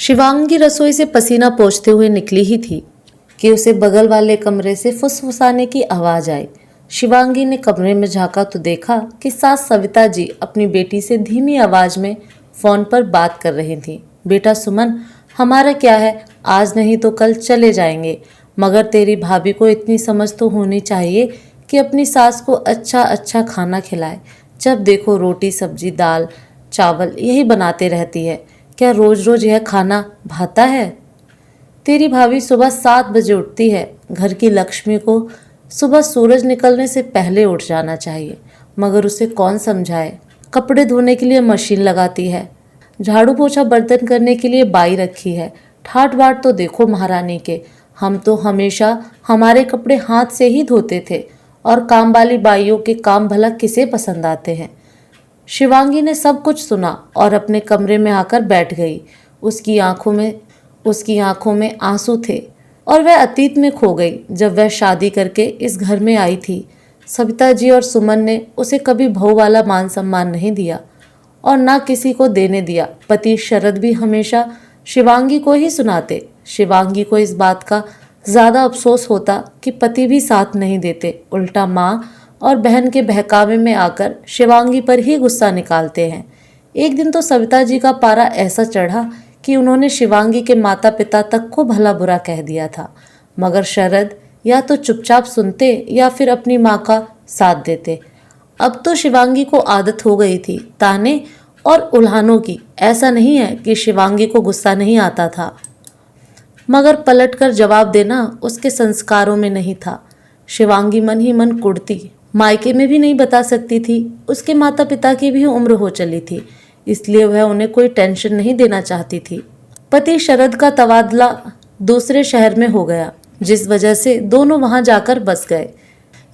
शिवांगी रसोई से पसीना पोंछते हुए निकली ही थी कि उसे बगल वाले कमरे से फुसफुसाने की आवाज आई। शिवांगी ने कमरे में झांका तो देखा कि सास सविता जी अपनी बेटी से धीमी आवाज में फोन पर बात कर रही थी। बेटा सुमन, हमारा क्या है, आज नहीं तो कल चले जाएंगे, मगर तेरी भाभी को इतनी समझ तो होनी चाहिए कि अपनी सास को अच्छा अच्छा खाना खिलाए। जब देखो रोटी सब्जी दाल चावल यही बनाते रहती है, क्या रोज रोज यह खाना भाता है? तेरी भाभी सुबह 7 बजे उठती है। घर की लक्ष्मी को सुबह सूरज निकलने से पहले उठ जाना चाहिए, मगर उसे कौन समझाए। कपड़े धोने के लिए मशीन लगाती है, झाड़ू पोछा बर्तन करने के लिए बाई रखी है। ठाट बाट तो देखो महारानी के, हम तो हमेशा हमारे कपड़े हाथ से ही धोते थे, और काम वाली बाइयों के काम भला किसे पसंद आते हैं। शिवांगी ने सब कुछ सुना और अपने कमरे में आकर बैठ गई। उसकी आंखों में आंसू थे और वह अतीत में खो गई जब वह शादी करके इस घर में आई थी। सविता जी और सुमन ने उसे कभी बहू वाला मान सम्मान नहीं दिया और ना किसी को देने दिया। पति शरद भी हमेशा शिवांगी को ही सुनाते। शिवांगी को इस बात का ज़्यादा अफसोस होता कि पति भी साथ नहीं देते, उल्टा माँ और बहन के बहकावे में आकर शिवांगी पर ही गुस्सा निकालते हैं। एक दिन तो सविता जी का पारा ऐसा चढ़ा कि उन्होंने शिवांगी के माता पिता तक को भला बुरा कह दिया था, मगर शरद या तो चुपचाप सुनते या फिर अपनी माँ का साथ देते। अब तो शिवांगी को आदत हो गई थी ताने और उल्हानों की। ऐसा नहीं है कि शिवांगी को गुस्सा नहीं आता था, मगर पलटकर जवाब देना उसके संस्कारों में नहीं था। शिवांगी मन ही मन कुढ़ती, मायके में भी नहीं बता सकती थी। उसके माता पिता की भी उम्र हो चली थी, इसलिए वह उन्हें कोई टेंशन नहीं देना चाहती थी। पति शरद का तबादला दूसरे शहर में हो गया, जिस वजह से दोनों वहां जाकर बस गए।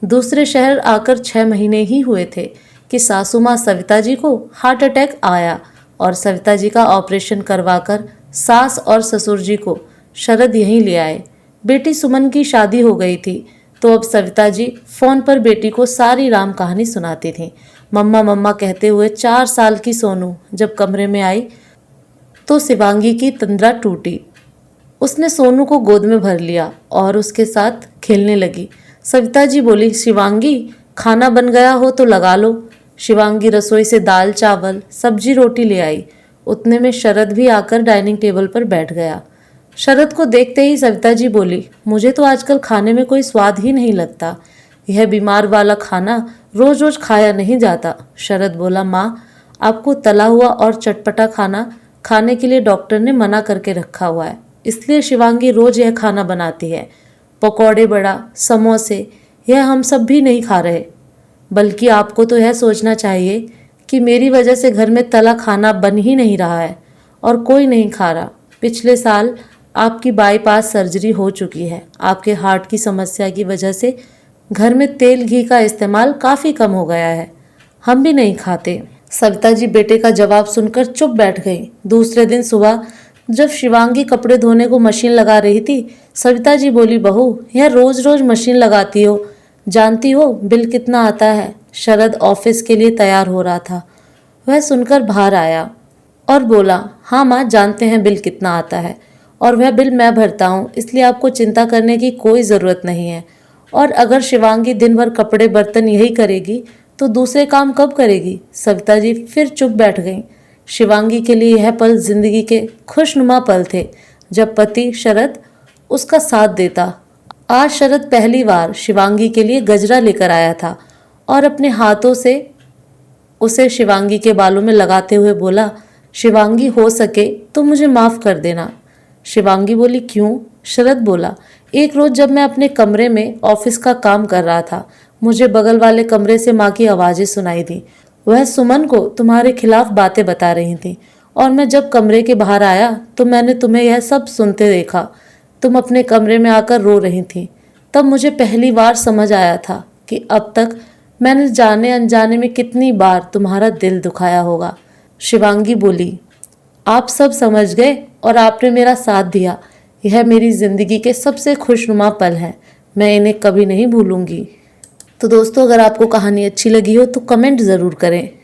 दूसरे शहर आकर 6 महीने ही हुए थे कि सासू माँ सविता जी को हार्ट अटैक आया और सविता जी का ऑपरेशन करवाकर सास और ससुर जी को शरद यहीं ले आए। बेटी सुमन की शादी हो गई थी, तो अब सविता जी फोन पर बेटी को सारी राम कहानी सुनाती थी। मम्मा मम्मा कहते हुए 4 साल की सोनू जब कमरे में आई तो शिवांगी की तंद्रा टूटी। उसने सोनू को गोद में भर लिया और उसके साथ खेलने लगी। सविता जी बोली, शिवांगी खाना बन गया हो तो लगा लो। शिवांगी रसोई से दाल चावल सब्जी रोटी ले आई। उतने में शरद भी आकर डाइनिंग टेबल पर बैठ गया। शरद को देखते ही सविता जी बोली, मुझे तो आजकल खाने में कोई स्वाद ही नहीं लगता। यह बीमार वाला खाना रोज रोज खाया नहीं जाता। शरद बोला, माँ आपको तला हुआ और चटपटा खाना खाने के लिए डॉक्टर ने मना करके रखा हुआ है, इसलिए शिवांगी रोज यह खाना बनाती है। पकौड़े बड़ा समोसे यह हम सब भी नहीं खा रहे, बल्कि आपको तो यह सोचना चाहिए कि मेरी वजह से घर में तला खाना बन ही नहीं रहा है और कोई नहीं खा रहा। पिछले साल आपकी बाईपास सर्जरी हो चुकी है। आपके हार्ट की समस्या की वजह से घर में तेल घी का इस्तेमाल काफ़ी कम हो गया है, हम भी नहीं खाते। सविता जी बेटे का जवाब सुनकर चुप बैठ गई। दूसरे दिन सुबह जब शिवांगी कपड़े धोने को मशीन लगा रही थी, सविता जी बोली, बहू यह रोज रोज मशीन लगाती हो, जानती हो बिल कितना आता है? शरद ऑफिस के लिए तैयार हो रहा था, वह सुनकर बाहर आया और बोला, हाँ माँ जानते हैं बिल कितना आता है, और वह बिल मैं भरता हूँ, इसलिए आपको चिंता करने की कोई ज़रूरत नहीं है। और अगर शिवांगी दिन भर कपड़े बर्तन यही करेगी तो दूसरे काम कब करेगी? सविता जी फिर चुप बैठ गईं। शिवांगी के लिए यह पल जिंदगी के खुशनुमा पल थे जब पति शरद उसका साथ देता। आज शरद पहली बार शिवांगी के लिए गजरा लेकर आया था और अपने हाथों से उसे शिवांगी के बालों में लगाते हुए बोला, शिवांगी हो सके तो मुझे माफ़ कर देना। शिवांगी बोली, क्यों? शरद बोला, एक रोज़ जब मैं अपने कमरे में ऑफिस का काम कर रहा था, मुझे बगल वाले कमरे से माँ की आवाज़ें सुनाई दी। वह सुमन को तुम्हारे खिलाफ बातें बता रही थी, और मैं जब कमरे के बाहर आया तो मैंने तुम्हें यह सब सुनते देखा। तुम अपने कमरे में आकर रो रही थी। तब मुझे पहली बार समझ आया था कि अब तक मैंने जाने अनजाने में कितनी बार तुम्हारा दिल दुखाया होगा। शिवांगी बोली, आप सब समझ गए और आपने मेरा साथ दिया। यह मेरी ज़िंदगी के सबसे खुशनुमा पल हैं, मैं इन्हें कभी नहीं भूलूंगी। तो दोस्तों, अगर आपको कहानी अच्छी लगी हो तो कमेंट ज़रूर करें।